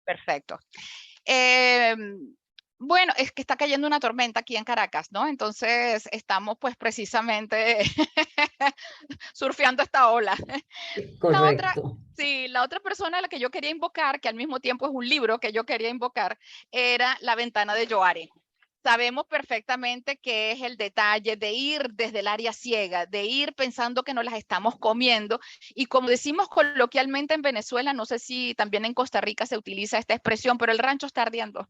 Perfecto. Eh, bueno, es que está cayendo una tormenta aquí en Caracas, ¿no? Entonces estamos pues precisamente surfeando esta ola. La otra, Correcto. sí, la otra persona a la que yo quería invocar, que al mismo tiempo es un libro que yo quería invocar, era La ventana de Joare. Sabemos perfectamente que es el detalle de ir desde el área ciega, de ir pensando que nos las estamos comiendo. Y como decimos coloquialmente en Venezuela, no sé si también en Costa Rica se utiliza esta expresión, pero el rancho está ardiendo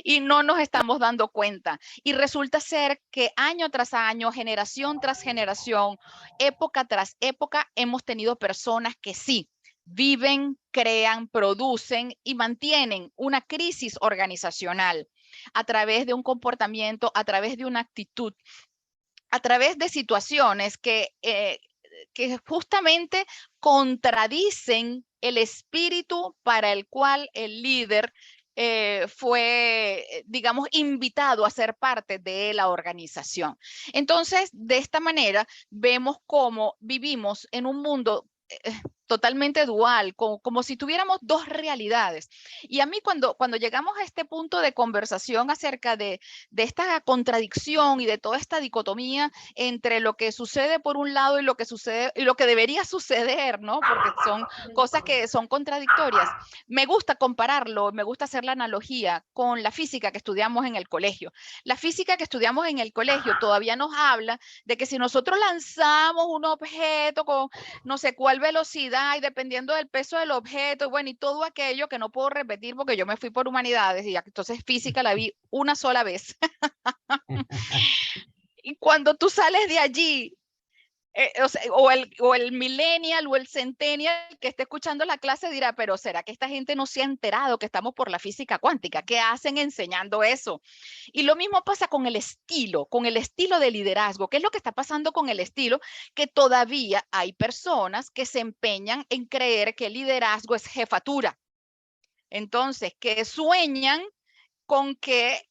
y no nos estamos dando cuenta. Y resulta ser que año tras año, generación tras generación, época tras época, hemos tenido personas que sí viven, crean, producen y mantienen una crisis organizacional a través de un comportamiento, a través de una actitud, a través de situaciones que justamente contradicen el espíritu para el cual el líder fue, digamos, invitado a ser parte de la organización. Entonces, de esta manera, vemos cómo vivimos en un mundo totalmente dual, como si tuviéramos dos realidades. Y a mí cuando llegamos a este punto de conversación acerca de esta contradicción y de toda esta dicotomía entre lo que sucede por un lado y lo que sucede y lo que debería suceder, ¿no? Porque son cosas que son contradictorias. Me gusta compararlo, me gusta hacer la analogía con la física que estudiamos en el colegio. La física que estudiamos en el colegio todavía nos habla de que si nosotros lanzamos un objeto con no sé cuál velocidad y dependiendo del peso del objeto, bueno, y todo aquello que no puedo repetir porque yo me fui por humanidades y entonces física la vi una sola vez. Y cuando tú sales de allí, o el millennial o el centennial que esté escuchando la clase dirá, pero ¿será que esta gente no se ha enterado que estamos por la física cuántica? ¿Qué hacen enseñando eso? Y lo mismo pasa con el estilo de liderazgo. ¿Qué es lo que está pasando con el estilo? Que todavía hay personas que se empeñan en creer que el liderazgo es jefatura. Entonces, que sueñan con que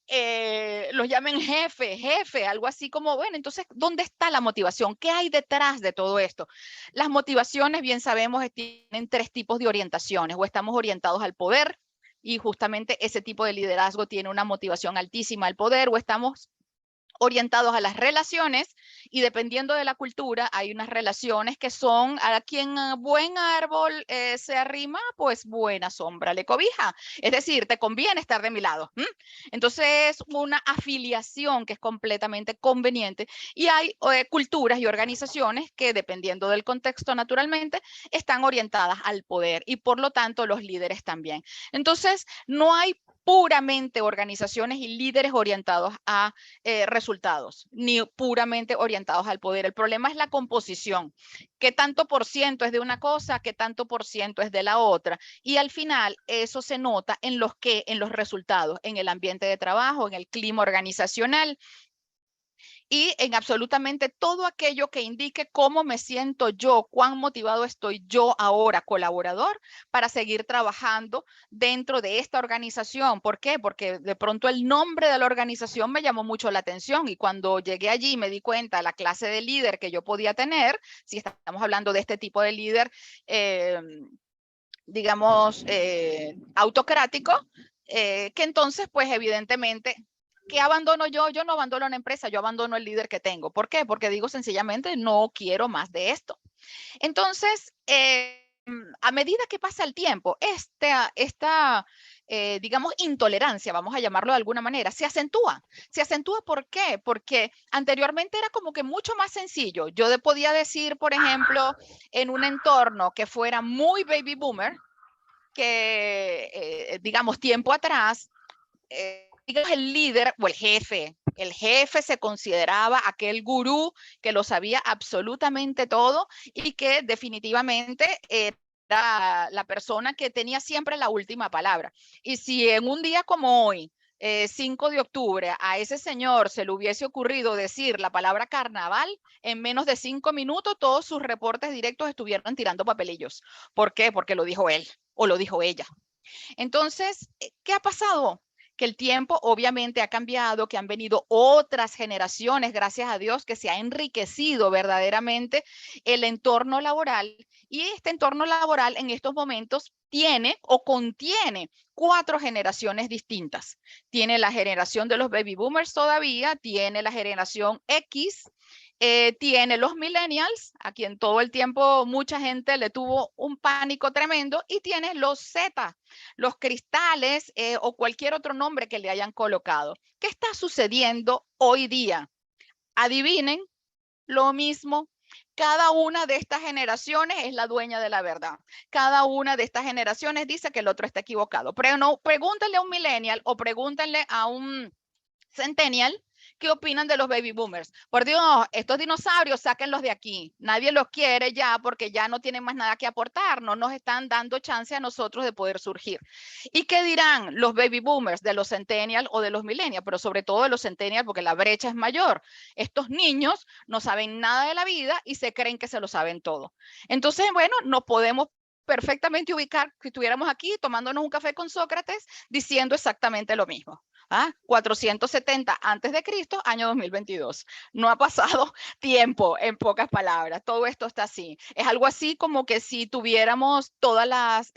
los llamen jefe, algo así como, bueno, entonces, ¿dónde está la motivación? ¿Qué hay detrás de todo esto? Las motivaciones, bien sabemos, tienen tres tipos de orientaciones, o estamos orientados al poder, y justamente ese tipo de liderazgo tiene una motivación altísima al poder, o estamos orientados a las relaciones y dependiendo de la cultura hay unas relaciones que son a quien buen árbol se arrima, pues buena sombra le cobija. Es decir, te conviene estar de mi lado. Entonces, una afiliación que es completamente conveniente y hay culturas y organizaciones que dependiendo del contexto naturalmente están orientadas al poder y por lo tanto los líderes también. Entonces, no hay puramente organizaciones y líderes orientados a resultados, ni puramente orientados al poder. El problema es la composición. ¿Qué tanto por ciento es de una cosa? ¿Qué tanto por ciento es de la otra? Y al final eso se nota en los resultados, en el ambiente de trabajo, en el clima organizacional y en absolutamente todo aquello que indique cómo me siento yo, cuán motivado estoy yo ahora, colaborador, para seguir trabajando dentro de esta organización. ¿Por qué? Porque de pronto el nombre de la organización me llamó mucho la atención y cuando llegué allí me di cuenta de la clase de líder que yo podía tener, si estamos hablando de este tipo de líder, digamos, autocrático, que entonces, pues evidentemente, ¿qué abandono yo? Yo no abandono una empresa, yo abandono el líder que tengo. ¿Por qué? Porque digo sencillamente, no quiero más de esto. Entonces, a medida que pasa el tiempo, esta digamos, intolerancia, vamos a llamarlo de alguna manera, se acentúa. ¿Se acentúa por qué? Porque anteriormente era como que mucho más sencillo. Yo podía decir, por ejemplo, en un entorno que fuera muy baby boomer, que, digamos, tiempo atrás, digamos, el líder o el jefe se consideraba aquel gurú que lo sabía absolutamente todo y que definitivamente era la persona que tenía siempre la última palabra. Y si en un día como hoy, 5 de octubre, a ese señor se le hubiese ocurrido decir la palabra carnaval, en menos de 5 minutos todos sus reportes directos estuvieron tirando papelillos. ¿Por qué? Porque lo dijo él o lo dijo ella. Entonces, ¿qué ha pasado? que el tiempo obviamente ha cambiado, que han venido otras generaciones, gracias a Dios, que se ha enriquecido verdaderamente el entorno laboral, y este entorno laboral en estos momentos tiene o contiene 4 generaciones distintas. Tiene la generación de los baby boomers todavía, tiene la generación X, tiene los millennials, a quien todo el tiempo mucha gente le tuvo un pánico tremendo, y tiene los Z, los cristales o cualquier otro nombre que le hayan colocado. ¿Qué está sucediendo hoy día? Adivinen, lo mismo. Cada una de estas generaciones es la dueña de la verdad. Cada una de estas generaciones dice que el otro está equivocado. Pero no, pregúntenle a un millennial o pregúntenle a un centennial qué opinan de los baby boomers. Por Dios, estos dinosaurios, sáquenlos de aquí. Nadie los quiere ya porque ya no tienen más nada que aportar. No nos están dando chance a nosotros de poder surgir. ¿Y qué dirán los baby boomers de los centennials o de los millennials? Pero sobre todo de los centennials, porque la brecha es mayor. Estos niños no saben nada de la vida y se creen que se lo saben todo. Entonces, bueno, no podemos perfectamente ubicar que estuviéramos aquí tomándonos un café con Sócrates diciendo exactamente lo mismo. 470 antes de Cristo, año 2022. No ha pasado tiempo, en pocas palabras. Todo esto está así. Es algo así como que si tuviéramos todas las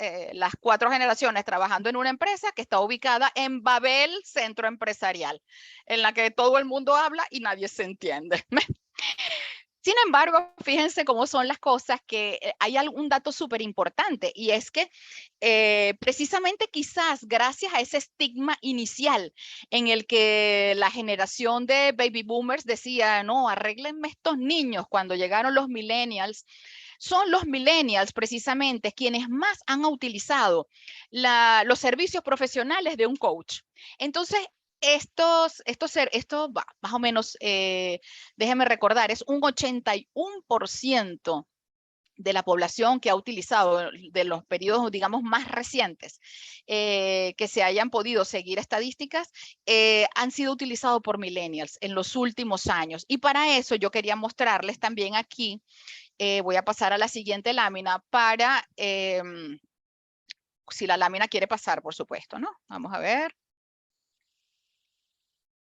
4 generaciones trabajando en una empresa que está ubicada en Babel, centro empresarial, en la que todo el mundo habla y nadie se entiende. Sin embargo, fíjense cómo son las cosas, que hay un dato súper importante, y es que precisamente quizás gracias a ese estigma inicial en el que la generación de baby boomers decía, no, arréglenme estos niños, cuando llegaron los millennials, son los millennials precisamente quienes más han utilizado los servicios profesionales de un coach. Entonces, esto más o menos, déjenme recordar, es un 81% de la población que ha utilizado de los periodos, digamos, más recientes, que se hayan podido seguir estadísticas, han sido utilizados por millennials en los últimos años. Y para eso yo quería mostrarles también aquí, voy a pasar a la siguiente lámina para, si la lámina quiere pasar, por supuesto, ¿no? Vamos a ver.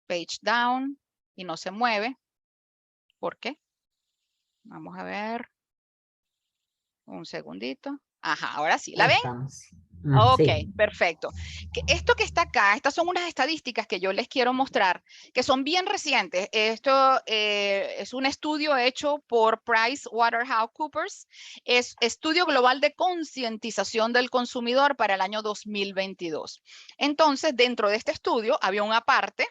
Page down, y no se mueve. ¿Por qué? Vamos a ver. Un segundito. Ajá, ahora sí. ¿La ven? Ok, sí. Perfecto. Esto que está acá, estas son unas estadísticas que yo les quiero mostrar, que son bien recientes. Esto es un estudio hecho por PricewaterhouseCoopers, es Estudio Global de Concientización del Consumidor para el año 2022. Entonces, dentro de este estudio había una parte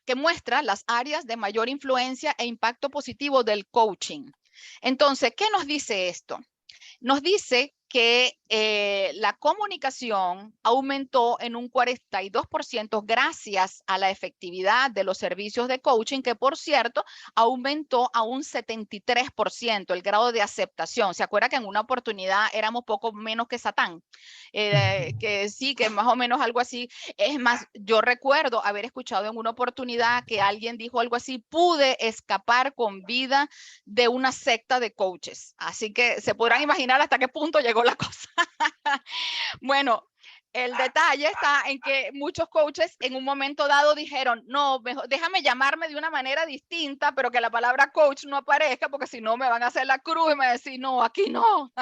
que muestra las áreas de mayor influencia e impacto positivo del coaching. Entonces, ¿qué nos dice esto? Nos dice que la comunicación aumentó en un 42% gracias a la efectividad de los servicios de coaching, que por cierto aumentó a un 73% el grado de aceptación. ¿Se acuerda que en una oportunidad éramos poco menos que Satán? Que sí, que más o menos algo así. Es más, yo recuerdo haber escuchado en una oportunidad que alguien dijo algo así: pude escapar con vida de una secta de coaches. Así que se podrán imaginar hasta qué punto llegó la cosa. Bueno, el detalle está en que muchos coaches en un momento dado dijeron, no, mejor, déjame llamarme de una manera distinta, pero que la palabra coach no aparezca, porque si no me van a hacer la cruz y me van a decir, no, aquí no.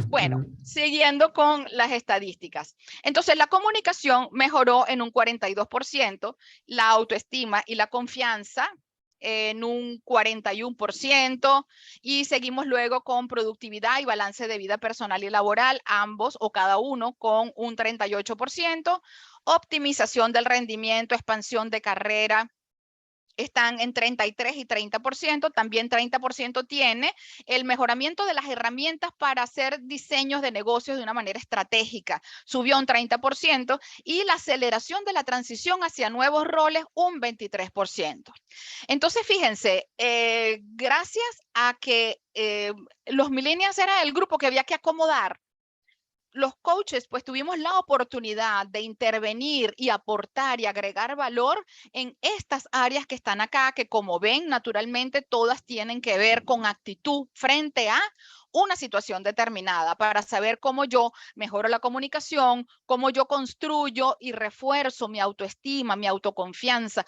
Bueno, siguiendo con las estadísticas. Entonces, la comunicación mejoró en un 42%, la autoestima y la confianza en un 41%, y seguimos luego con productividad y balance de vida personal y laboral, ambos o cada uno con un 38%, optimización del rendimiento, expansión de carrera, están en 33 y 30%, también 30% tiene el mejoramiento de las herramientas para hacer diseños de negocios de una manera estratégica, subió un 30%, y la aceleración de la transición hacia nuevos roles un 23%. Entonces, fíjense, gracias a que los millennials era el grupo que había que acomodar, los coaches pues tuvimos la oportunidad de intervenir y aportar y agregar valor en estas áreas que están acá, que como ven, naturalmente todas tienen que ver con actitud frente a una situación determinada para saber cómo yo mejoro la comunicación, cómo yo construyo y refuerzo mi autoestima, mi autoconfianza.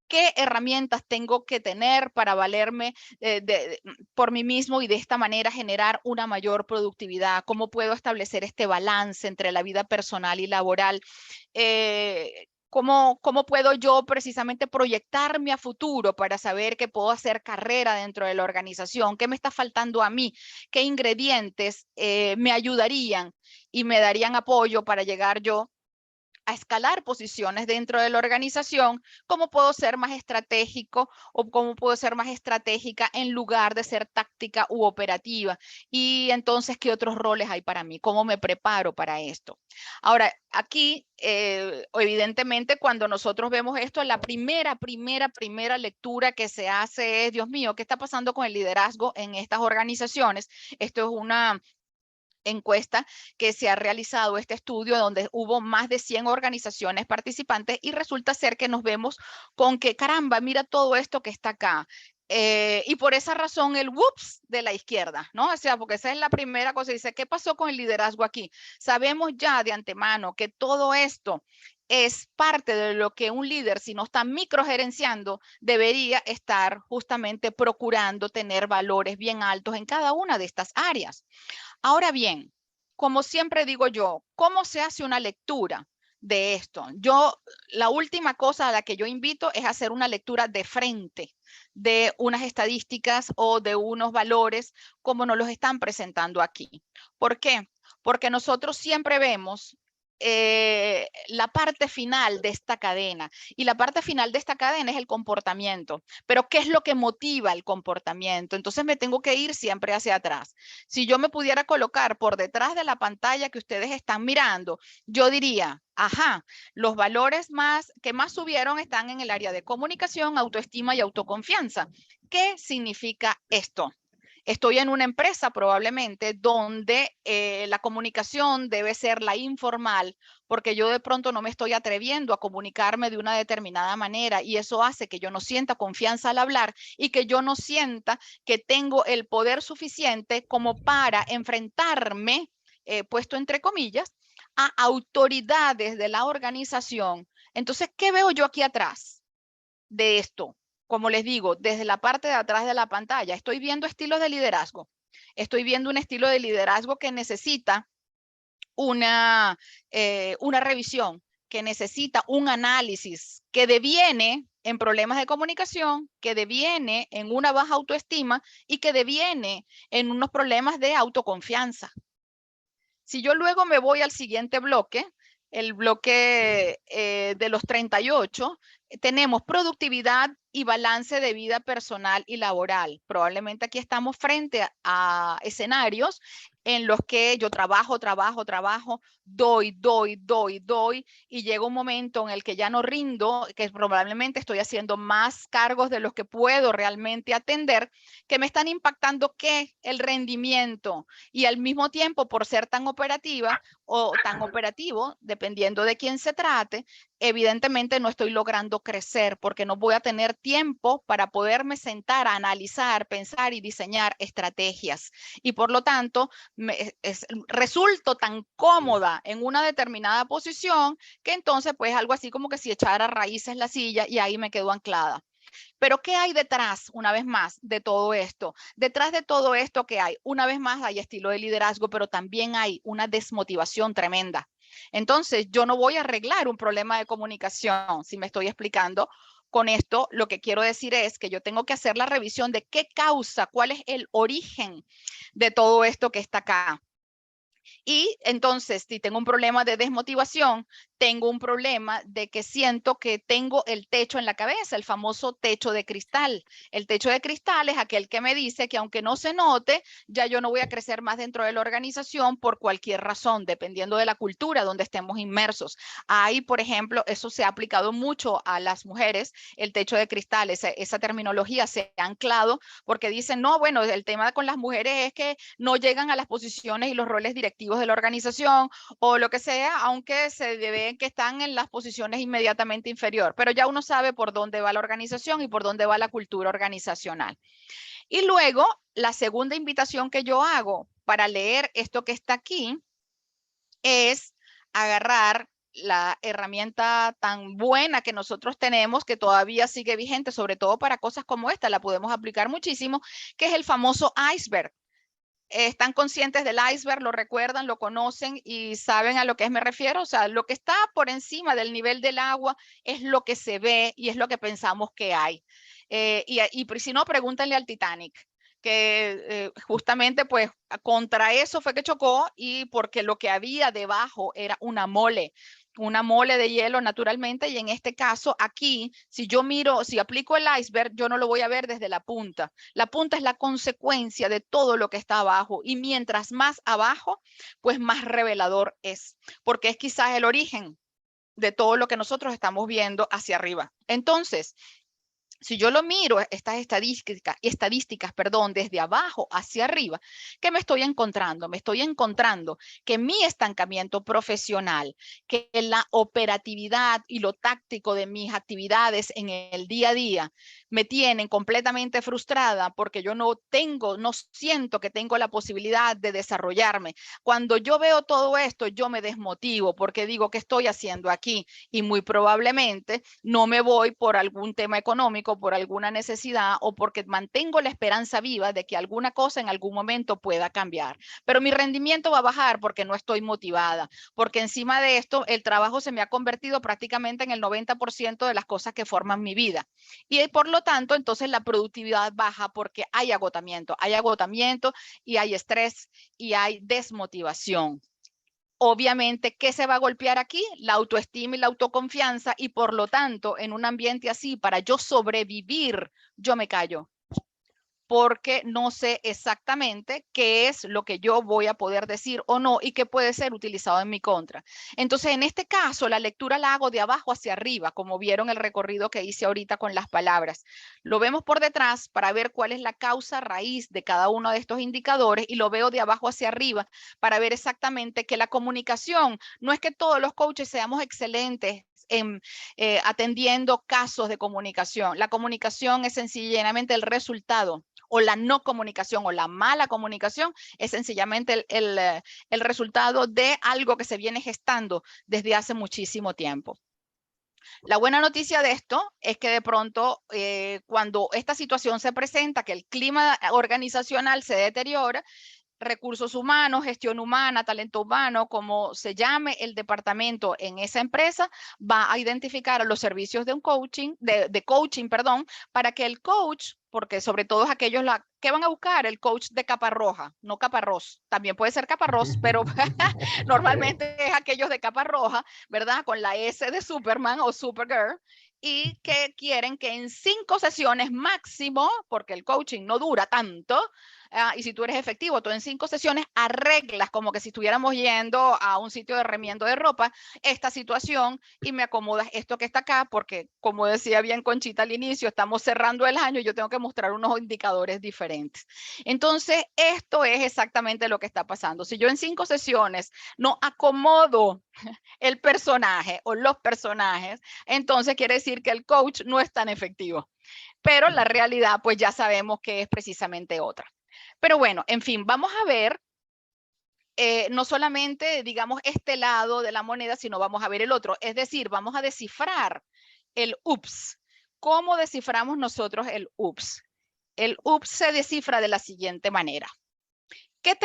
¿Qué herramientas tengo que tener para valerme por mí mismo y de esta manera generar una mayor productividad? ¿Cómo puedo establecer este balance entre la vida personal y laboral? ¿Cómo puedo yo precisamente proyectarme a futuro para saber que puedo hacer carrera dentro de la organización? ¿Qué me está faltando a mí? ¿Qué ingredientes me ayudarían y me darían apoyo para llegar yo a escalar posiciones dentro de la organización? ¿Cómo puedo ser más estratégico o cómo puedo ser más estratégica en lugar de ser táctica u operativa? Y entonces, ¿qué otros roles hay para mí? ¿Cómo me preparo para esto? Ahora, aquí, evidentemente, cuando nosotros vemos esto, la primera lectura que se hace es, Dios mío, ¿qué está pasando con el liderazgo en estas organizaciones? Esto es una encuesta que se ha realizado, este estudio donde hubo más de 100 organizaciones participantes, y resulta ser que nos vemos con que, caramba, mira todo esto que está acá. Y por esa razón el whoops de la izquierda, ¿no? O sea, porque esa es la primera cosa. Dice, ¿qué pasó con el liderazgo aquí? Sabemos ya de antemano que todo esto es parte de lo que un líder, si no está microgerenciando, debería estar justamente procurando tener valores bien altos en cada una de estas áreas. Ahora bien, como siempre digo yo, ¿cómo se hace una lectura de esto? La última cosa a la que yo invito es hacer una lectura de frente de unas estadísticas o de unos valores como nos los están presentando aquí. ¿Por qué? Porque nosotros siempre vemos la parte final de esta cadena, y la parte final de esta cadena es el comportamiento. Pero ¿qué es lo que motiva el comportamiento? Entonces me tengo que ir siempre hacia atrás. Si yo me pudiera colocar por detrás de la pantalla que ustedes están mirando, yo diría, ajá, los valores que más subieron están en el área de comunicación, autoestima y autoconfianza. ¿Qué significa esto? Estoy en una empresa probablemente donde la comunicación debe ser la informal, porque yo de pronto no me estoy atreviendo a comunicarme de una determinada manera, y eso hace que yo no sienta confianza al hablar y que yo no sienta que tengo el poder suficiente como para enfrentarme, puesto entre comillas, a autoridades de la organización. Entonces, ¿qué veo yo aquí atrás de esto? Como les digo, desde la parte de atrás de la pantalla, estoy viendo estilos de liderazgo. Estoy viendo un estilo de liderazgo que necesita una revisión, que necesita un análisis, que deviene en problemas de comunicación, que deviene en una baja autoestima y que deviene en unos problemas de autoconfianza. Si yo luego me voy al siguiente bloque, el bloque de los 38, tenemos productividad y balance de vida personal y laboral. Probablemente aquí estamos frente a escenarios en los que yo trabajo, doy, y llega un momento en el que ya no rindo, que probablemente estoy haciendo más cargos de los que puedo realmente atender, que me están impactando ¿qué? El rendimiento. Y al mismo tiempo, por ser tan operativa o tan operativo, dependiendo de quién se trate, evidentemente no estoy logrando crecer porque no voy a tener tiempo para poderme sentar a analizar, pensar y diseñar estrategias. Y por lo tanto, resulto tan cómoda en una determinada posición que entonces pues algo así como que si echara raíces la silla y ahí me quedo anclada. Pero ¿qué hay detrás, una vez más, de todo esto? Detrás de todo esto, ¿qué hay? Una vez más, hay estilo de liderazgo, pero también hay una desmotivación tremenda. Entonces, yo no voy a arreglar un problema de comunicación, si me estoy explicando. Con esto, lo que quiero decir es que yo tengo que hacer la revisión de qué causa, cuál es el origen de todo esto que está acá. Y entonces, si tengo un problema de desmotivación, tengo un problema de que siento que tengo el techo en la cabeza, el famoso techo de cristal. El techo de cristal es aquel que me dice que aunque no se note, ya yo no voy a crecer más dentro de la organización por cualquier razón, dependiendo de la cultura donde estemos inmersos. Ahí, por ejemplo, eso se ha aplicado mucho a las mujeres, el techo de cristal, esa terminología se ha anclado porque dicen, no, bueno, el tema con las mujeres es que no llegan a las posiciones y los roles directivos de la organización o lo que sea, aunque se debe que están en las posiciones inmediatamente inferior, pero ya uno sabe por dónde va la organización y por dónde va la cultura organizacional. Y luego, la segunda invitación que yo hago para leer esto que está aquí es agarrar la herramienta tan buena que nosotros tenemos, que todavía sigue vigente, sobre todo para cosas como esta, la podemos aplicar muchísimo, que es el famoso iceberg. ¿Están conscientes del iceberg? ¿Lo recuerdan? ¿Lo conocen? ¿Y saben a lo que me refiero? O sea, lo que está por encima del nivel del agua es lo que se ve y es lo que pensamos que hay. Y si no, pregúntenle al Titanic, que justamente pues contra eso fue que chocó, y porque lo que había debajo era una mole de hielo naturalmente, y en este caso aquí, si yo miro, si aplico el iceberg, yo no lo voy a ver desde la punta. La punta es la consecuencia de todo lo que está abajo, y mientras más abajo, pues más revelador es, porque es quizás el origen de todo lo que nosotros estamos viendo hacia arriba. Entonces, si yo lo miro, estas estadísticas, desde abajo hacia arriba, ¿qué me estoy encontrando? Me estoy encontrando que mi estancamiento profesional, que la operatividad y lo táctico de mis actividades en el día a día me tienen completamente frustrada, porque yo no siento que tengo la posibilidad de desarrollarme. Cuando yo veo todo esto, yo me desmotivo, porque digo, ¿qué estoy haciendo aquí? Y muy probablemente no me voy por algún tema económico, por alguna necesidad, o porque mantengo la esperanza viva de que alguna cosa en algún momento pueda cambiar. Pero mi rendimiento va a bajar porque no estoy motivada, porque encima de esto el trabajo se me ha convertido prácticamente en el 90% de las cosas que forman mi vida. Y por lo tanto, entonces la productividad baja porque hay agotamiento y hay estrés y hay desmotivación. Obviamente, ¿qué se va a golpear aquí? La autoestima y la autoconfianza, y por lo tanto, en un ambiente así, para yo sobrevivir, yo me callo, porque no sé exactamente qué es lo que yo voy a poder decir o no, y qué puede ser utilizado en mi contra. Entonces, en este caso, la lectura la hago de abajo hacia arriba, como vieron el recorrido que hice ahorita con las palabras. Lo vemos por detrás para ver cuál es la causa raíz de cada uno de estos indicadores, y lo veo de abajo hacia arriba para ver exactamente que la comunicación, no es que todos los coaches seamos excelentes en atendiendo casos de comunicación. La comunicación es sencillamente el resultado, o la no comunicación o la mala comunicación es sencillamente el resultado de algo que se viene gestando desde hace muchísimo tiempo. La buena noticia de esto es que de pronto, cuando esta situación se presenta, que el clima organizacional se deteriora, recursos humanos, gestión humana, talento humano, como se llame el departamento en esa empresa, va a identificar a los servicios de un coaching, para que el coach, porque sobre todo es aquellos que van a buscar el coach de capa roja, no caparrós, también puede ser caparrós, pero normalmente es aquellos de capa roja, ¿verdad? Con la S de Superman o Supergirl, y que quieren que en 5 sesiones máximo, porque el coaching no dura tanto, y si tú eres efectivo, tú en 5 sesiones arreglas, como que si estuviéramos yendo a un sitio de remiendo de ropa, esta situación, y me acomodas esto que está acá, porque como decía bien Conchita al inicio, estamos cerrando el año y yo tengo que mostrar unos indicadores diferentes. Entonces, esto es exactamente lo que está pasando. Si yo en 5 sesiones no acomodo el personaje o los personajes, entonces quiere decir que el coach no es tan efectivo. Pero la realidad, pues ya sabemos que es precisamente otra. Pero bueno, en fin, vamos a ver no solamente, digamos, este lado de la moneda, sino vamos a ver el otro. Es decir, vamos a descifrar el UPS. ¿Cómo desciframos nosotros el UPS? El UPS se descifra de la siguiente manera. ¿Qué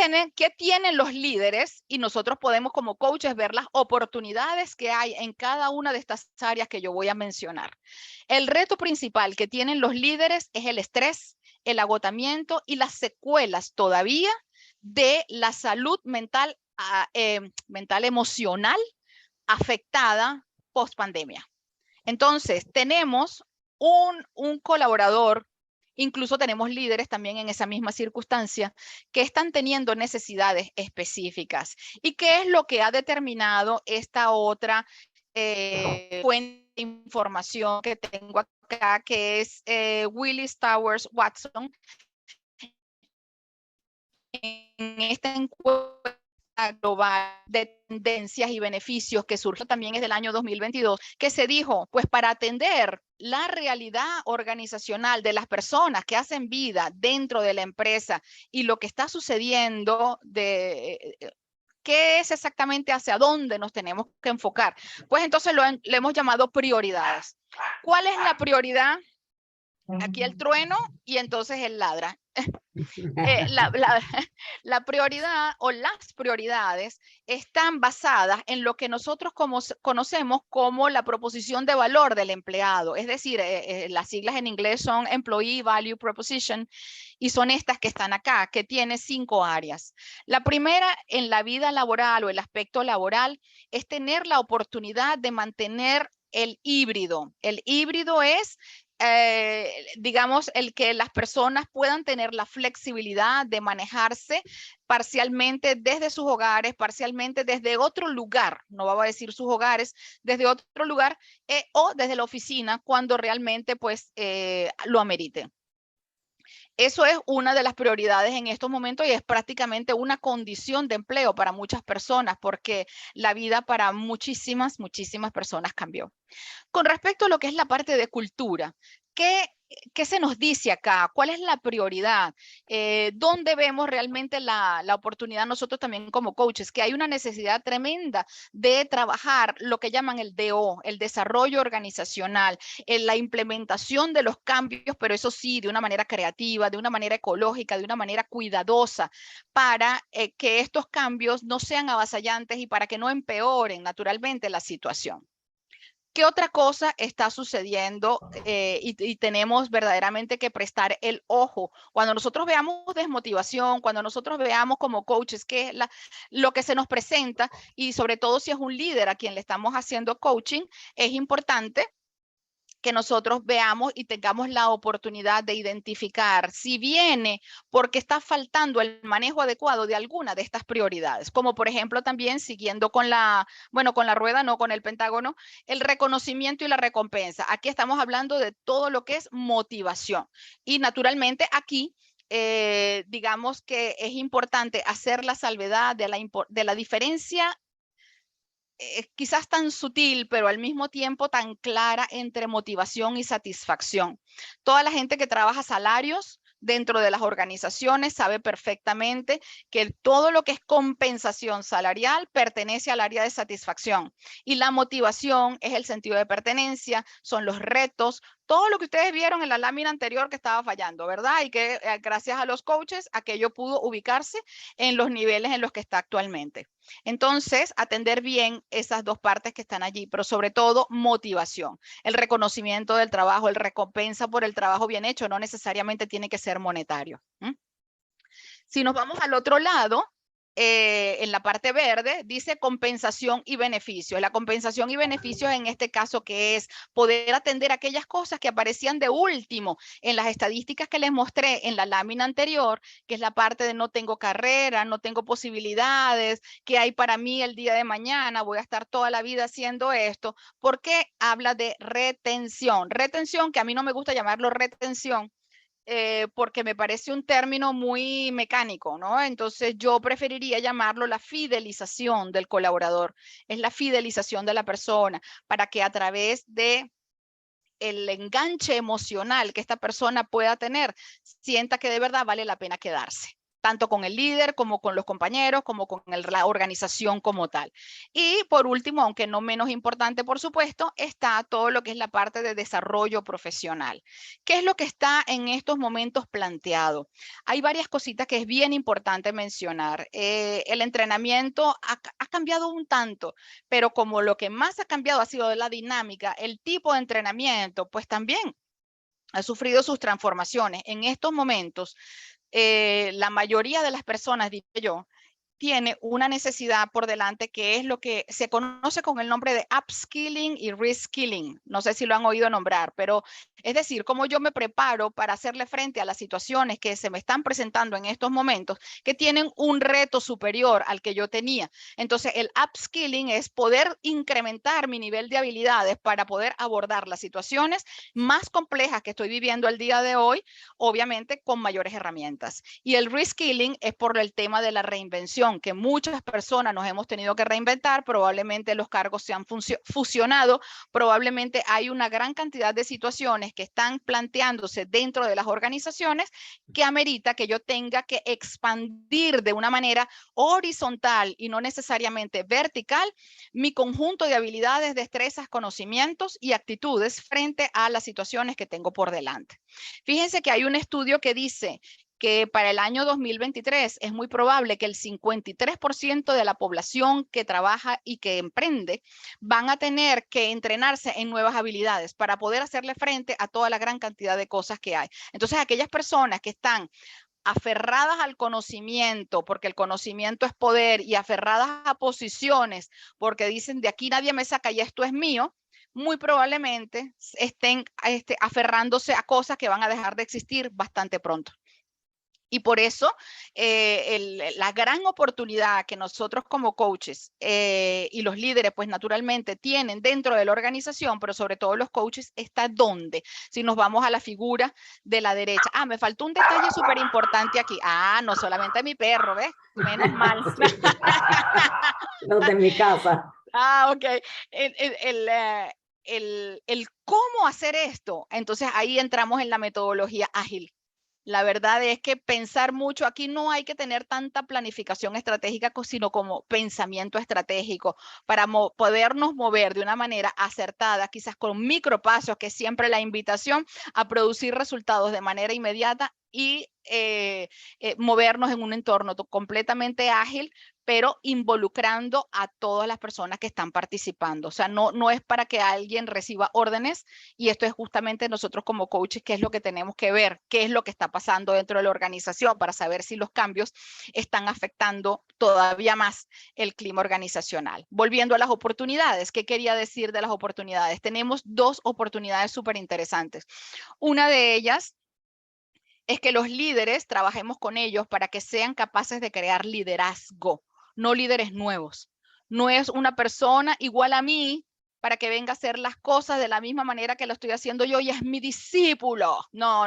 tienen los líderes? Y nosotros podemos como coaches ver las oportunidades que hay en cada una de estas áreas que yo voy a mencionar. El reto principal que tienen los líderes es el estrés, el agotamiento y las secuelas todavía de la salud mental, mental emocional afectada post pandemia. Entonces, tenemos un colaborador, incluso tenemos líderes también en esa misma circunstancia, que están teniendo necesidades específicas. ¿Y qué es lo que ha determinado esta otra fuente de información que tengo acá, que es Willis Towers Watson? En esta encuesta global de tendencias y beneficios que surgió también es del año 2022, que se dijo, pues para atender la realidad organizacional de las personas que hacen vida dentro de la empresa y lo que está sucediendo ¿qué es exactamente hacia dónde nos tenemos que enfocar? Pues entonces le hemos llamado prioridades. ¿Cuál es la prioridad? Aquí el trueno y entonces el ladra. La prioridad o las prioridades están basadas en lo que nosotros conocemos como la proposición de valor del empleado. Es decir, las siglas en inglés son Employee Value Proposition y son estas que están acá, que tiene 5 áreas. La primera en la vida laboral o el aspecto laboral es tener la oportunidad de mantener el híbrido. El híbrido es digamos, el que las personas puedan tener la flexibilidad de manejarse parcialmente desde sus hogares, parcialmente desde otro lugar, no vamos a decir sus hogares, desde otro lugar o desde la oficina cuando realmente pues lo amerite. Eso es una de las prioridades en estos momentos y es prácticamente una condición de empleo para muchas personas porque la vida para muchísimas personas cambió. Con respecto a lo que es la parte de cultura, ¿qué se nos dice acá? ¿Cuál es la prioridad? ¿Dónde vemos realmente la oportunidad nosotros también como coaches? Que hay una necesidad tremenda de trabajar lo que llaman el DO, el desarrollo organizacional, la implementación de los cambios, pero eso sí, de una manera creativa, de una manera ecológica, de una manera cuidadosa, para que estos cambios no sean avasallantes y para que no empeoren naturalmente la situación. ¿Qué otra cosa está sucediendo y tenemos verdaderamente que prestar el ojo? Cuando nosotros veamos desmotivación, cuando nosotros veamos como coaches que es lo que se nos presenta y sobre todo si es un líder a quien le estamos haciendo coaching, es importante que nosotros veamos y tengamos la oportunidad de identificar si viene porque está faltando el manejo adecuado de alguna de estas prioridades, como por ejemplo también siguiendo con con la rueda, no con el pentágono, el reconocimiento y la recompensa. Aquí estamos hablando de todo lo que es motivación y naturalmente aquí digamos que es importante hacer la salvedad de la diferencia quizás tan sutil, pero al mismo tiempo tan clara entre motivación y satisfacción. Toda la gente que trabaja salarios dentro de las organizaciones sabe perfectamente que todo lo que es compensación salarial pertenece al área de satisfacción y la motivación es el sentido de pertenencia, son los retos, todo lo que ustedes vieron en la lámina anterior que estaba fallando, ¿verdad? Y que gracias a los coaches aquello pudo ubicarse en los niveles en los que está actualmente. Entonces, atender bien esas dos partes que están allí, pero sobre todo motivación, el reconocimiento del trabajo, el recompensa por el trabajo bien hecho, no necesariamente tiene que ser monetario. Si nos vamos al otro lado, en la parte verde, dice compensación y beneficios. La compensación y beneficios en este caso que es poder atender aquellas cosas que aparecían de último en las estadísticas que les mostré en la lámina anterior, que es la parte de no tengo carrera, no tengo posibilidades, ¿qué hay para mí el día de mañana? Voy a estar toda la vida haciendo esto, porque habla de retención. Retención, que a mí no me gusta llamarlo retención, porque me parece un término muy mecánico, ¿no? Entonces yo preferiría llamarlo la fidelización del colaborador, es la fidelización de la persona para que a través de el enganche emocional que esta persona pueda tener, sienta que de verdad vale la pena quedarse, tanto con el líder como con los compañeros, como con la organización como tal. Y por último, aunque no menos importante, por supuesto, está todo lo que es la parte de desarrollo profesional. ¿Qué es lo que está en estos momentos planteado? Hay varias cositas que es bien importante mencionar. El entrenamiento ha cambiado un tanto, pero como lo que más ha cambiado ha sido la dinámica, el tipo de entrenamiento, pues también ha sufrido sus transformaciones. En estos momentos, la mayoría de las personas, diría yo, tiene una necesidad por delante que es lo que se conoce con el nombre de upskilling y reskilling. No sé si lo han oído nombrar, pero es decir, cómo yo me preparo para hacerle frente a las situaciones que se me están presentando en estos momentos que tienen un reto superior al que yo tenía. Entonces, el upskilling es poder incrementar mi nivel de habilidades para poder abordar las situaciones más complejas que estoy viviendo el día de hoy, obviamente con mayores herramientas. Y el reskilling es por el tema de la reinvención, organización que muchas personas nos hemos tenido que reinventar, probablemente los cargos se han fusionado, probablemente hay una gran cantidad de situaciones que están planteándose dentro de las organizaciones que amerita que yo tenga que expandir de una manera horizontal y no necesariamente vertical mi conjunto de habilidades, destrezas, conocimientos y actitudes frente a las situaciones que tengo por delante. Fíjense que hay un estudio que dice que para el año 2023 es muy probable que el 53% de la población que trabaja y que emprende van a tener que entrenarse en nuevas habilidades para poder hacerle frente a toda la gran cantidad de cosas que hay. Entonces, aquellas personas que están aferradas al conocimiento, porque el conocimiento es poder, y aferradas a posiciones, porque dicen de aquí nadie me saca y esto es mío, muy probablemente estén aferrándose a cosas que van a dejar de existir bastante pronto. Y por eso la gran oportunidad que nosotros como coaches y los líderes, pues naturalmente tienen dentro de la organización, pero sobre todo los coaches, está donde, si nos vamos a la figura de la derecha. Me faltó un detalle súper importante aquí. No solamente mi perro, ¿ves? Menos mal. Los de mi casa. Ok. El cómo hacer esto. Entonces ahí entramos en la metodología ágil. La verdad es que pensar mucho, aquí no hay que tener tanta planificación estratégica, sino como pensamiento estratégico para podernos mover de una manera acertada, quizás con micropasos, que es siempre la invitación a producir resultados de manera inmediata y movernos en un entorno completamente ágil, pero involucrando a todas las personas que están participando. O sea, no es para que alguien reciba órdenes, y esto es justamente nosotros como coaches, qué es lo que tenemos que ver, qué es lo que está pasando dentro de la organización para saber si los cambios están afectando todavía más el clima organizacional. Volviendo a las oportunidades, ¿qué quería decir de las oportunidades? Tenemos dos oportunidades súper interesantes. Una de ellas es que los líderes trabajemos con ellos para que sean capaces de crear liderazgo, no líderes nuevos. No es una persona igual a mí para que venga a hacer las cosas de la misma manera que lo estoy haciendo yo y es mi discípulo. No.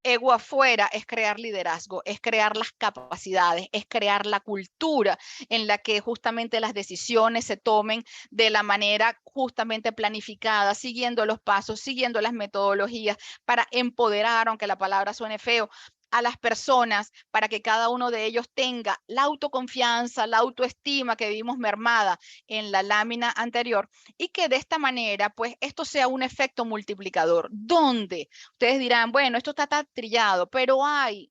Ego afuera es crear liderazgo, es crear las capacidades, es crear la cultura en la que justamente las decisiones se tomen de la manera justamente planificada, siguiendo los pasos, siguiendo las metodologías para empoderar, aunque la palabra suene feo, a las personas para que cada uno de ellos tenga la autoconfianza, la autoestima que vimos mermada en la lámina anterior, y que de esta manera, pues, esto sea un efecto multiplicador, donde ustedes dirán, bueno, esto está trillado, pero hay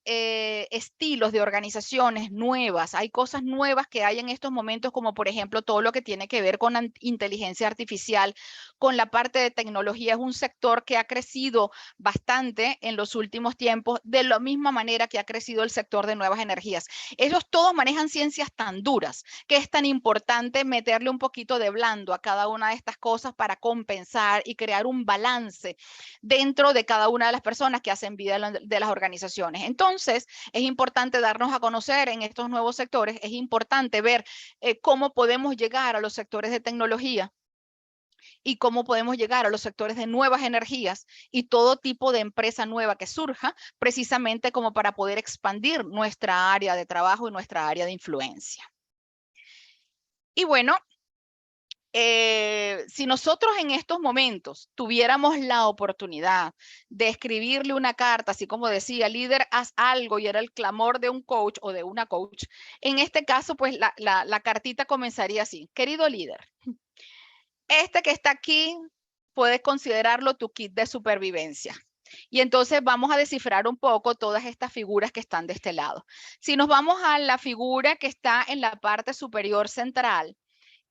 estilos de organizaciones nuevas, hay cosas nuevas que hay en estos momentos, como por ejemplo todo lo que tiene que ver con inteligencia artificial, con la parte de tecnología. Es un sector que ha crecido bastante en los últimos tiempos, de la misma manera que ha crecido el sector de nuevas energías. Ellos todos manejan ciencias tan duras que es tan importante meterle un poquito de blando a cada una de estas cosas para compensar y crear un balance dentro de cada una de las personas que hacen vida de las organizaciones. Entonces, es importante darnos a conocer en estos nuevos sectores, es importante ver cómo podemos llegar a los sectores de tecnología y cómo podemos llegar a los sectores de nuevas energías y todo tipo de empresa nueva que surja, precisamente como para poder expandir nuestra área de trabajo y nuestra área de influencia. Y bueno, si nosotros en estos momentos tuviéramos la oportunidad de escribirle una carta, así como decía, líder, haz algo, y era el clamor de un coach o de una coach, en este caso, pues la cartita comenzaría así: querido líder, este que está aquí, puedes considerarlo tu kit de supervivencia. Y entonces vamos a descifrar un poco todas estas figuras que están de este lado. Si nos vamos a la figura que está en la parte superior central,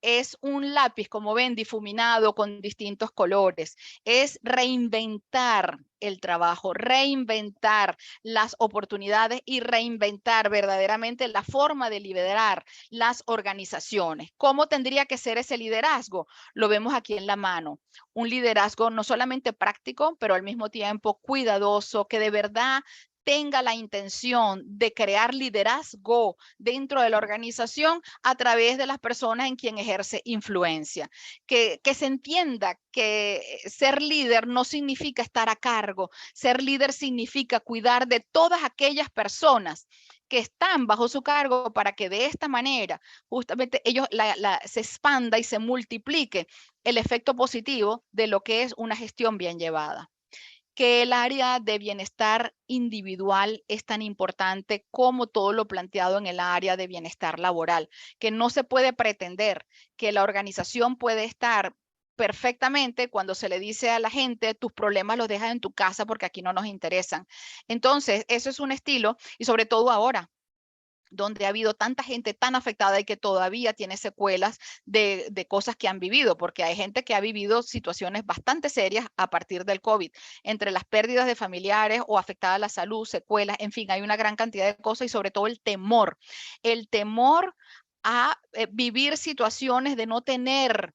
es un lápiz, como ven, difuminado con distintos colores. Es reinventar el trabajo, reinventar las oportunidades y reinventar verdaderamente la forma de liderar las organizaciones. ¿Cómo tendría que ser ese liderazgo? Lo vemos aquí en la mano. Un liderazgo no solamente práctico, pero al mismo tiempo cuidadoso, que de verdad tenga la intención de crear liderazgo dentro de la organización a través de las personas en quien ejerce influencia. Que se entienda que ser líder no significa estar a cargo. Ser líder significa cuidar de todas aquellas personas que están bajo su cargo para que de esta manera justamente ellos se expanda y se multiplique el efecto positivo de lo que es una gestión bien llevada. Que el área de bienestar individual es tan importante como todo lo planteado en el área de bienestar laboral, que no se puede pretender que la organización puede estar perfectamente cuando se le dice a la gente, tus problemas los dejas en tu casa porque aquí no nos interesan. Entonces, eso es un estilo, y sobre todo ahora, donde ha habido tanta gente tan afectada y que todavía tiene secuelas de cosas que han vivido, porque hay gente que ha vivido situaciones bastante serias a partir del COVID, entre las pérdidas de familiares o afectada la salud, secuelas, en fin, hay una gran cantidad de cosas y sobre todo el temor a vivir situaciones de no tener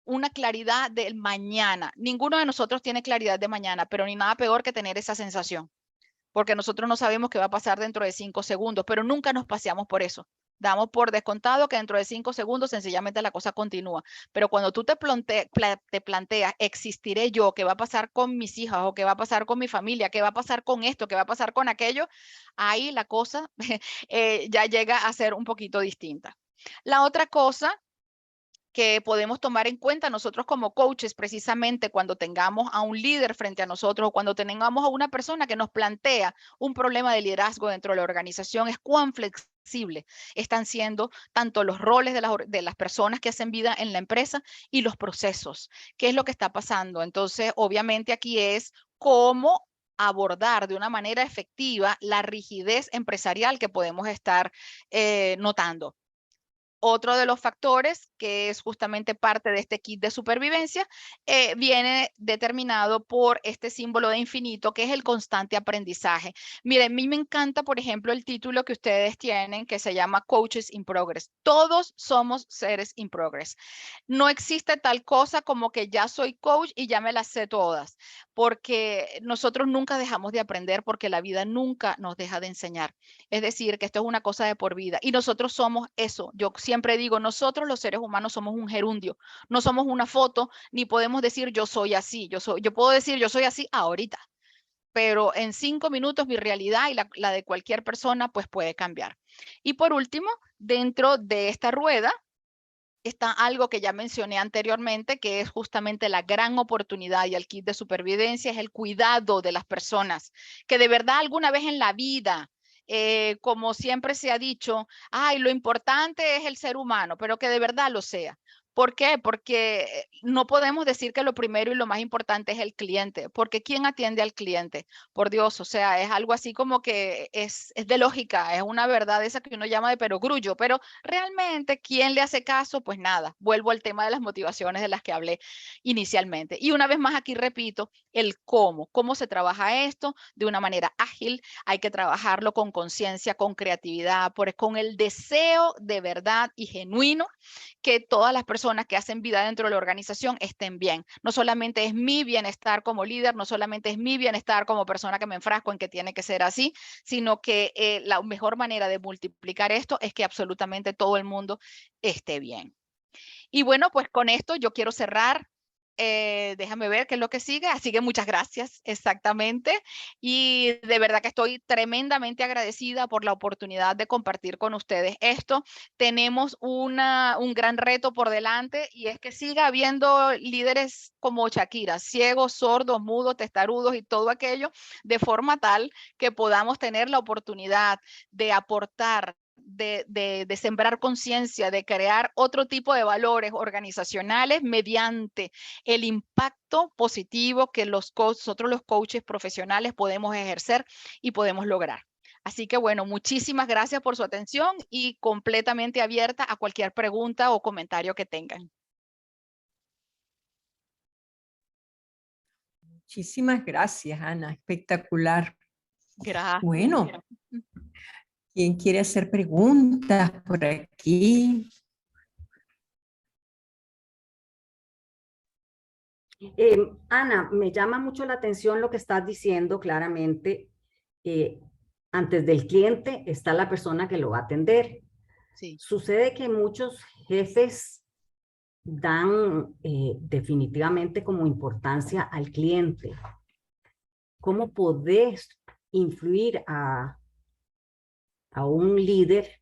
una claridad del mañana. Ninguno de nosotros tiene claridad de mañana, pero ni nada peor que tener esa sensación, porque nosotros no sabemos qué va a pasar dentro de 5 segundos, pero nunca nos paseamos por eso. Damos por descontado que dentro de 5 segundos sencillamente la cosa continúa. Pero cuando tú te planteas, ¿existiré yo? ¿Qué va a pasar con mis hijas? ¿O qué va a pasar con mi familia? ¿Qué va a pasar con esto? ¿Qué va a pasar con aquello? Ahí la cosa ya llega a ser un poquito distinta. La otra cosa que podemos tomar en cuenta nosotros como coaches, precisamente cuando tengamos a un líder frente a nosotros o cuando tengamos a una persona que nos plantea un problema de liderazgo dentro de la organización, es cuán flexible están siendo tanto los roles de las personas que hacen vida en la empresa y los procesos. ¿Qué es lo que está pasando? Entonces, obviamente aquí es cómo abordar de una manera efectiva la rigidez empresarial que podemos estar notando. Otro de los factores, que es justamente parte de este kit de supervivencia, viene determinado por este símbolo de infinito, que es el constante aprendizaje. Miren, a mí me encanta, por ejemplo, el título que ustedes tienen, que se llama Coaches in Progress. Todos somos seres in progress. No existe tal cosa como que ya soy coach y ya me las sé todas, porque nosotros nunca dejamos de aprender, porque la vida nunca nos deja de enseñar. Es decir, que esto es una cosa de por vida y nosotros somos eso. Yo siempre digo, nosotros los seres humanos somos un gerundio, no somos una foto, ni podemos decir yo soy así, yo puedo decir yo soy así ahorita, pero en 5 minutos mi realidad y la de cualquier persona pues puede cambiar. Y por último, dentro de esta rueda está algo que ya mencioné anteriormente, que es justamente la gran oportunidad y el kit de supervivencia, es el cuidado de las personas, que de verdad alguna vez en la vida, como siempre se ha dicho, ay, lo importante es el ser humano, pero que de verdad lo sea. ¿Por qué? Porque no podemos decir que lo primero y lo más importante es el cliente, porque ¿quién atiende al cliente? Por Dios, o sea, es algo así como que es de lógica, es una verdad esa que uno llama de perogrullo, pero realmente, ¿quién le hace caso? Pues nada, vuelvo al tema de las motivaciones de las que hablé inicialmente. Y una vez más aquí repito, el cómo se trabaja esto de una manera ágil, hay que trabajarlo con conciencia, con creatividad, con el deseo de verdad y genuino que todas las personas que hacen vida dentro de la organización estén bien. No solamente es mi bienestar como líder, no solamente es mi bienestar como persona que me enfrasco en que tiene que ser así, sino que la mejor manera de multiplicar esto es que absolutamente todo el mundo esté bien. Y bueno, pues con esto yo quiero cerrar. Déjame ver qué es lo que sigue. Así que muchas gracias, exactamente. Y de verdad que estoy tremendamente agradecida por la oportunidad de compartir con ustedes esto. Tenemos un gran reto por delante y es que siga habiendo líderes como Shakira, ciegos, sordos, mudos, testarudos y todo aquello, de forma tal que podamos tener la oportunidad de aportar, de sembrar conciencia, de crear otro tipo de valores organizacionales mediante el impacto positivo que nosotros los coaches profesionales podemos ejercer y podemos lograr. Así que bueno, muchísimas gracias por su atención y completamente abierta a cualquier pregunta o comentario que tengan. Muchísimas gracias, Ana. Espectacular. Gracias. Bueno, ¿quién quiere hacer preguntas por aquí? Ana, me llama mucho la atención lo que estás diciendo claramente. Antes del cliente está la persona que lo va a atender. Sí. Sucede que muchos jefes dan definitivamente como importancia al cliente. ¿Cómo podés influir a a un líder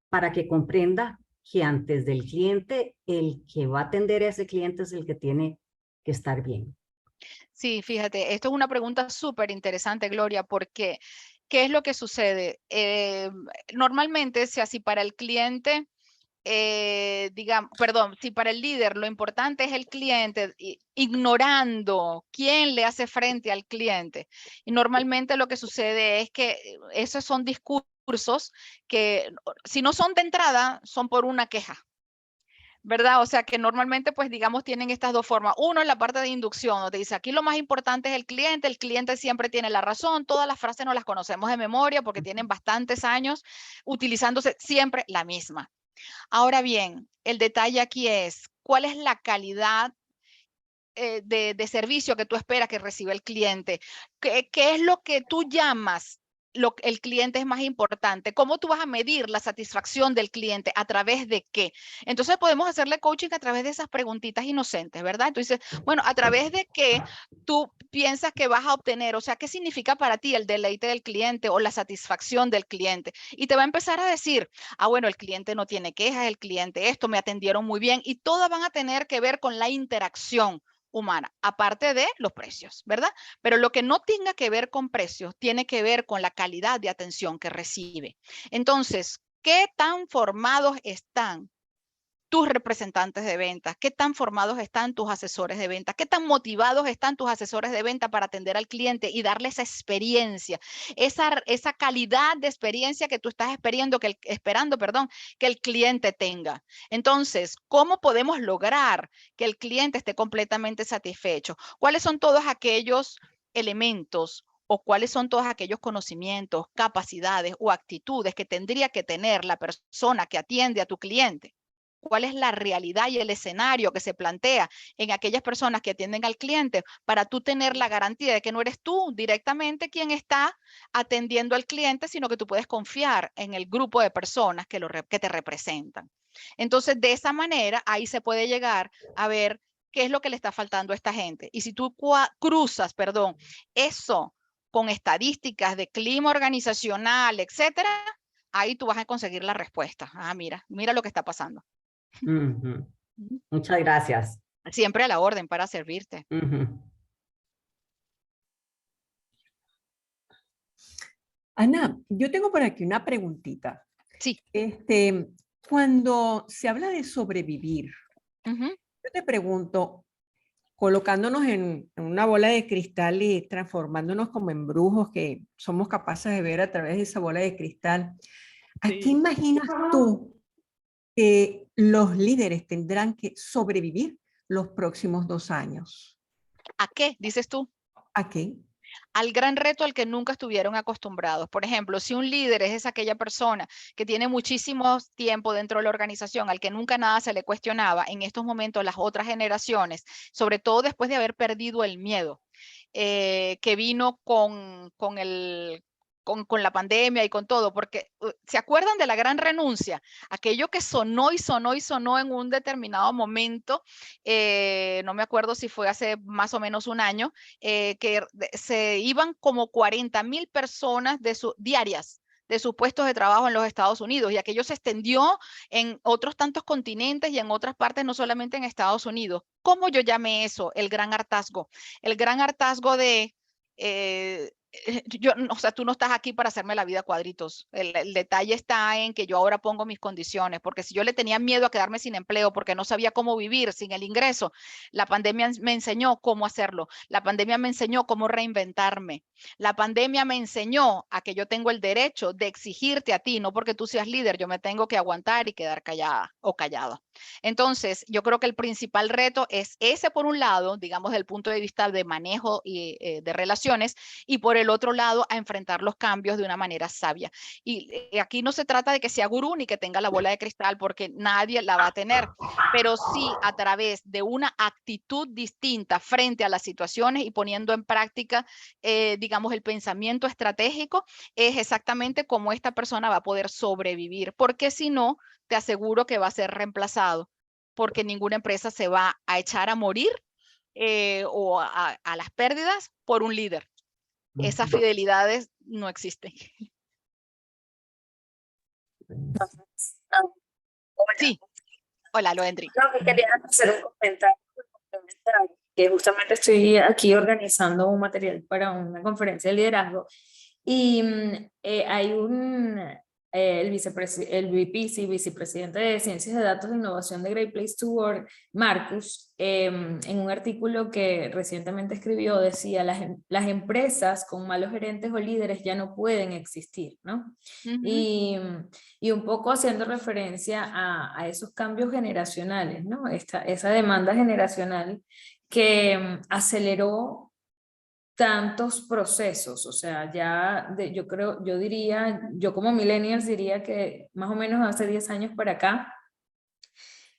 para que comprenda que antes del cliente, el que va a atender a ese cliente es el que tiene que estar bien? Sí, fíjate, esto es una pregunta súper interesante, Gloria, porque ¿qué es lo que sucede? Normalmente, si así para el cliente, digamos, perdón, si para el líder lo importante es el cliente, ignorando quién le hace frente al cliente. Y normalmente lo que sucede es que esos son discursos que, si no son de entrada, son por una queja. ¿Verdad? O sea que normalmente, pues digamos, tienen estas dos formas. Uno en la parte de inducción, donde dice, aquí lo más importante es el cliente siempre tiene la razón, todas las frases no las conocemos de memoria porque tienen bastantes años utilizándose siempre la misma. Ahora bien, el detalle aquí es, ¿cuál es la calidad de servicio que tú esperas que reciba el cliente? ¿Qué es lo que tú llamas el cliente es más importante? ¿Cómo tú vas a medir la satisfacción del cliente? ¿A través de qué? Entonces podemos hacerle coaching a través de esas preguntitas inocentes, ¿verdad? Entonces, bueno, ¿a través de qué tú piensas que vas a obtener? O sea, ¿qué significa para ti el deleite del cliente o la satisfacción del cliente? Y te va a empezar a decir, ah, bueno, el cliente no tiene quejas, el cliente esto, me atendieron muy bien, y todas van a tener que ver con la interacción humana, aparte de los precios, ¿verdad? Pero lo que no tenga que ver con precios tiene que ver con la calidad de atención que recibe. Entonces, ¿qué tan formados están tus representantes de ventas? ¿Qué tan formados están tus asesores de ventas? ¿Qué tan motivados están tus asesores de venta para atender al cliente y darle esa experiencia, esa calidad de experiencia que tú estás esperando que el cliente tenga? Entonces, ¿cómo podemos lograr que el cliente esté completamente satisfecho? ¿Cuáles son todos aquellos elementos o cuáles son todos aquellos conocimientos, capacidades o actitudes que tendría que tener la persona que atiende a tu cliente? ¿Cuál es la realidad y el escenario que se plantea en aquellas personas que atienden al cliente para tú tener la garantía de que no eres tú directamente quien está atendiendo al cliente, sino que tú puedes confiar en el grupo de personas que te representan? Entonces, de esa manera, ahí se puede llegar a ver qué es lo que le está faltando a esta gente. Y si tú cruzas, eso con estadísticas de clima organizacional, etcétera, ahí tú vas a conseguir la respuesta. Ah, mira lo que está pasando. Ujú. Muchas gracias. Siempre a la orden para servirte. Ujú. Ana, yo tengo por aquí una preguntita. Sí. Cuando se habla de sobrevivir, yo te pregunto, colocándonos en una bola de cristal y transformándonos como en brujos que somos capaces de ver a través de esa bola de cristal, ¿a qué imaginas tú que los líderes tendrán que sobrevivir los próximos 2 años? ¿A qué, dices tú? ¿A qué? Al gran reto al que nunca estuvieron acostumbrados. Por ejemplo, si un líder es aquella persona que tiene muchísimo tiempo dentro de la organización, al que nunca nada se le cuestionaba, en estos momentos las otras generaciones, sobre todo después de haber perdido el miedo, que vino con la pandemia y con todo, porque ¿se acuerdan de la gran renuncia? Aquello que sonó y sonó y sonó en un determinado momento, no me acuerdo si fue hace más o menos un año, que se iban como 40,000 personas diarias de sus puestos de trabajo en los Estados Unidos, y aquello se extendió en otros tantos continentes y en otras partes, no solamente en Estados Unidos. ¿Cómo yo llamé eso? El gran hartazgo. El gran hartazgo de... o sea, tú no estás aquí para hacerme la vida a cuadritos. El detalle está en que yo ahora pongo mis condiciones, porque si yo le tenía miedo a quedarme sin empleo porque no sabía cómo vivir sin el ingreso, la pandemia me enseñó cómo hacerlo. La pandemia me enseñó cómo reinventarme. La pandemia me enseñó a que yo tengo el derecho de exigirte a ti, no porque tú seas líder, yo me tengo que aguantar y quedar callada o callado. Entonces, yo creo que el principal reto es ese, por un lado, digamos, desde el punto de vista de manejo y de relaciones, y por el otro lado, a enfrentar los cambios de una manera sabia. Y aquí no se trata de que sea gurú ni que tenga la bola de cristal, porque nadie la va a tener, pero sí a través de una actitud distinta frente a las situaciones y poniendo en práctica, digamos, el pensamiento estratégico, es exactamente cómo esta persona va a poder sobrevivir, porque si no, te aseguro que va a ser reemplazado, porque ninguna empresa se va a echar a morir o a las pérdidas por un líder. Esas fidelidades no existen. Hola. Sí. Hola, Loendri. No, que quería hacer un comentario complementario, que justamente estoy aquí organizando un material para una conferencia de liderazgo y hay el VP, sí, vicepresidente de Ciencias de Datos e Innovación de Great Place to Work, Marcus, en un artículo que recientemente escribió, decía, las empresas con malos gerentes o líderes ya no pueden existir, ¿no? Y un poco haciendo referencia a esos cambios generacionales, ¿no? Esa demanda generacional que aceleró tantos procesos, o sea, yo diría, yo como millennials diría que más o menos hace 10 años para acá,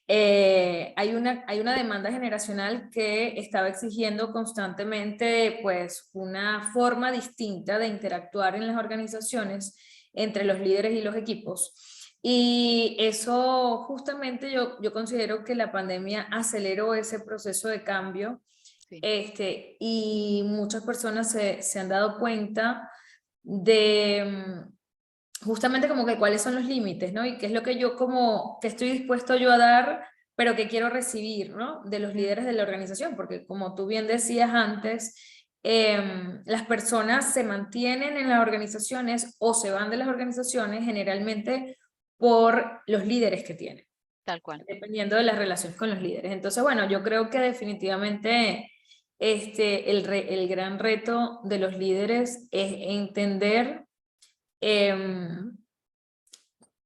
hay una demanda generacional que estaba exigiendo constantemente pues una forma distinta de interactuar en las organizaciones entre los líderes y los equipos. Y eso justamente yo considero que la pandemia aceleró ese proceso de cambio. Sí. Y muchas personas se han dado cuenta de justamente como que cuáles son los límites, ¿no? Y qué es lo que que estoy dispuesto yo a dar, pero que quiero recibir, ¿no? De los líderes de la organización, porque como tú bien decías antes, las personas se mantienen en las organizaciones o se van de las organizaciones generalmente por los líderes que tienen. Tal cual. Dependiendo de las relaciones con los líderes. Entonces, bueno, yo creo que definitivamente el gran reto de los líderes es entender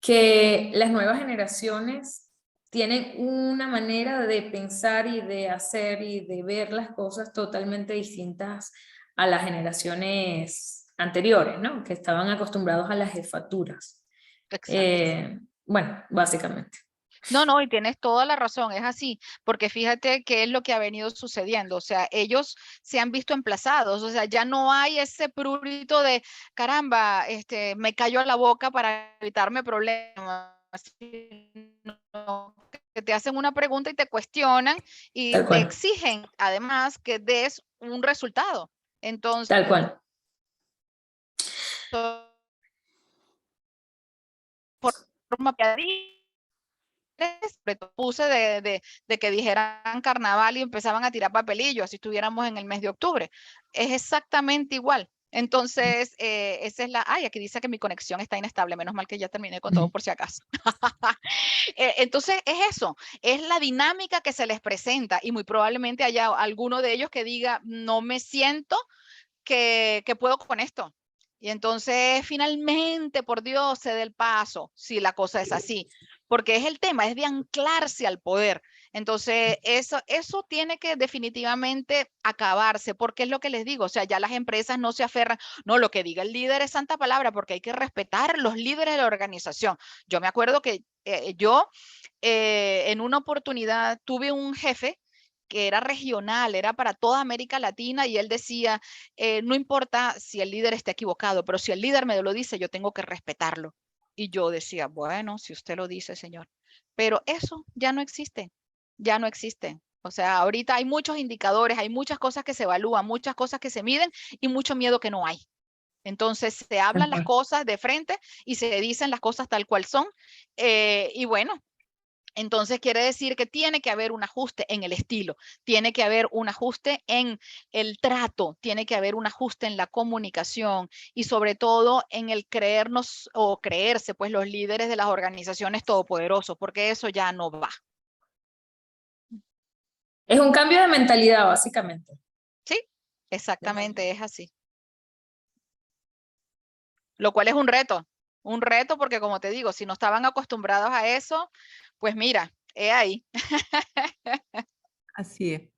que las nuevas generaciones tienen una manera de pensar y de hacer y de ver las cosas totalmente distintas a las generaciones anteriores, ¿no? Que estaban acostumbrados a las jefaturas. Bueno, básicamente. No, y tienes toda la razón, es así, porque fíjate qué es lo que ha venido sucediendo, o sea, ellos se han visto emplazados, o sea, ya no hay ese prurito de, caramba, me cayó a la boca para evitarme problemas, sino que te hacen una pregunta y te cuestionan y Tal te cual. exigen, además, que des un resultado. Entonces, Tal cual. forma puse de que dijeran carnaval y empezaban a tirar papelillos, así estuviéramos en el mes de octubre. Es exactamente igual. Entonces, esa es ay, aquí dice que mi conexión está inestable, menos mal que ya terminé con todo por si acaso. Entonces, es eso, es la dinámica que se les presenta y muy probablemente haya alguno de ellos que diga, no me siento que puedo con esto. Y entonces, finalmente, por Dios, se dé el paso, si la cosa es así, porque es el tema, es de anclarse al poder. Entonces, eso tiene que definitivamente acabarse, porque es lo que les digo, o sea, ya las empresas no se aferran, no, lo que diga el líder es santa palabra, porque hay que respetar los líderes de la organización. Yo me acuerdo que en una oportunidad tuve un jefe que era regional, era para toda América Latina, y él decía, no importa si el líder está equivocado, pero si el líder me lo dice, yo tengo que respetarlo. Y yo decía, bueno, si usted lo dice, señor. Pero eso ya no existe, ya no existe. O sea, ahorita hay muchos indicadores, hay muchas cosas que se evalúan, muchas cosas que se miden y mucho miedo que no hay. Entonces se hablan las cosas de frente y se dicen las cosas tal cual son. Y bueno, entonces quiere decir que tiene que haber un ajuste en el estilo, tiene que haber un ajuste en el trato, tiene que haber un ajuste en la comunicación y sobre todo en el creernos o creerse pues los líderes de las organizaciones todopoderosos, porque eso ya no va. Es un cambio de mentalidad, básicamente. Sí, exactamente, es así. Lo cual es un reto porque como te digo, si no estaban acostumbrados a eso, pues mira, he ahí. Así es.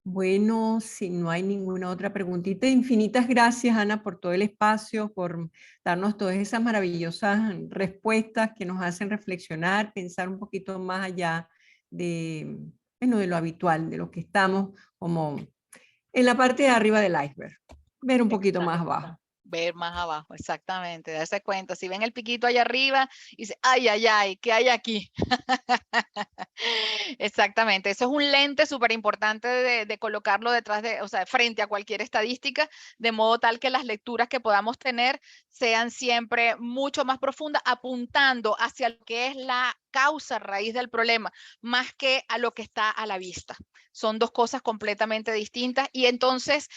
Bueno, si no hay ninguna otra preguntita, infinitas gracias, Ana, por todo el espacio, por darnos todas esas maravillosas respuestas que nos hacen reflexionar, pensar un poquito más allá de, bueno, de lo habitual, de lo que estamos como en la parte de arriba del iceberg, ver un poquito más abajo. Ver más abajo, exactamente, darse cuenta. Si ven el piquito allá arriba y dice, ay, ay, ay, ¿qué hay aquí? Exactamente, eso es un lente súper importante de colocarlo detrás de, o sea, frente a cualquier estadística, de modo tal que las lecturas que podamos tener sean siempre mucho más profundas, apuntando hacia lo que es la causa raíz del problema, más que a lo que está a la vista. Son dos cosas completamente distintas y entonces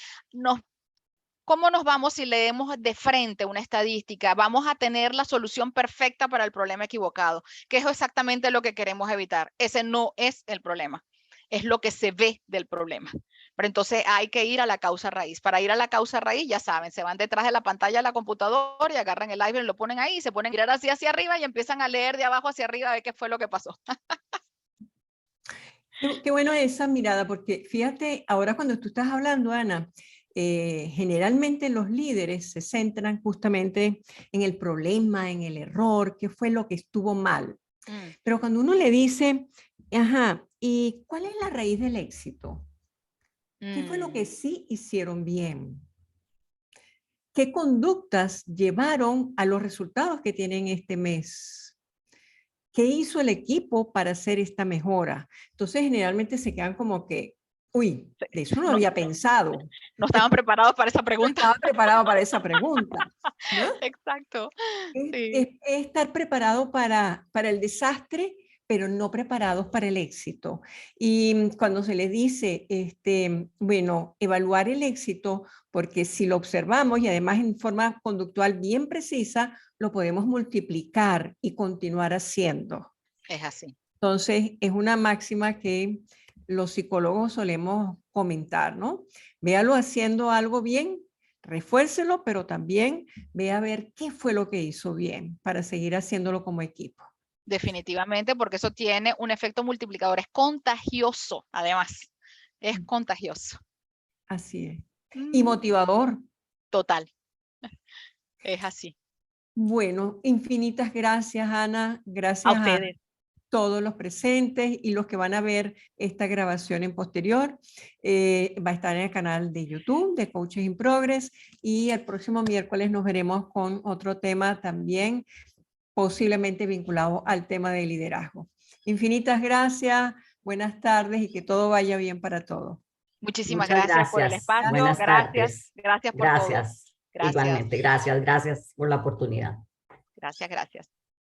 ¿cómo nos vamos si leemos de frente una estadística? Vamos a tener la solución perfecta para el problema equivocado, que es exactamente lo que queremos evitar. Ese no es el problema, es lo que se ve del problema. Pero entonces hay que ir a la causa raíz. Para ir a la causa raíz, ya saben, se van detrás de la pantalla de la computadora y agarran el iPad y lo ponen ahí, y se ponen a mirar así hacia arriba y empiezan a leer de abajo hacia arriba a ver qué fue lo que pasó. Qué bueno esa mirada, porque fíjate, ahora cuando tú estás hablando, Ana, generalmente los líderes se centran justamente en el problema, en el error, qué fue lo que estuvo mal. Pero cuando uno le dice, ajá, ¿y cuál es la raíz del éxito? ¿Qué fue lo que sí hicieron bien? ¿Qué conductas llevaron a los resultados que tienen este mes? ¿Qué hizo el equipo para hacer esta mejora? Entonces, generalmente se quedan como que, uy, de eso no había pensado. No estaban preparados para esa No pregunta. estaba preparado para esa pregunta, ¿no? Exacto. Es, Sí. es estar preparado para el desastre, pero no preparados para el éxito. Y cuando se le dice, bueno, evaluar el éxito, porque si lo observamos y además en forma conductual bien precisa, lo podemos multiplicar y continuar haciendo. Es así. Entonces, es una máxima que los psicólogos solemos comentar, ¿no? Véalo haciendo algo bien, refuércelo, pero también ve a ver qué fue lo que hizo bien para seguir haciéndolo como equipo. Definitivamente, porque eso tiene un efecto multiplicador, es contagioso, además, es contagioso. Así es. Y motivador. Total, es así. Bueno, infinitas gracias, Ana. Gracias A ustedes. todos los presentes y los que van a ver esta grabación en posterior. Va a estar en el canal de YouTube de Coaches in Progress y el próximo miércoles nos veremos con otro tema también posiblemente vinculado al tema de liderazgo. Infinitas gracias, buenas tardes y que todo vaya bien para todos. Muchísimas Muchas gracias por el gracias. espacio. Buenas tardes. Gracias por todo. Gracias. Gracias. Igualmente, gracias por la oportunidad. Gracias.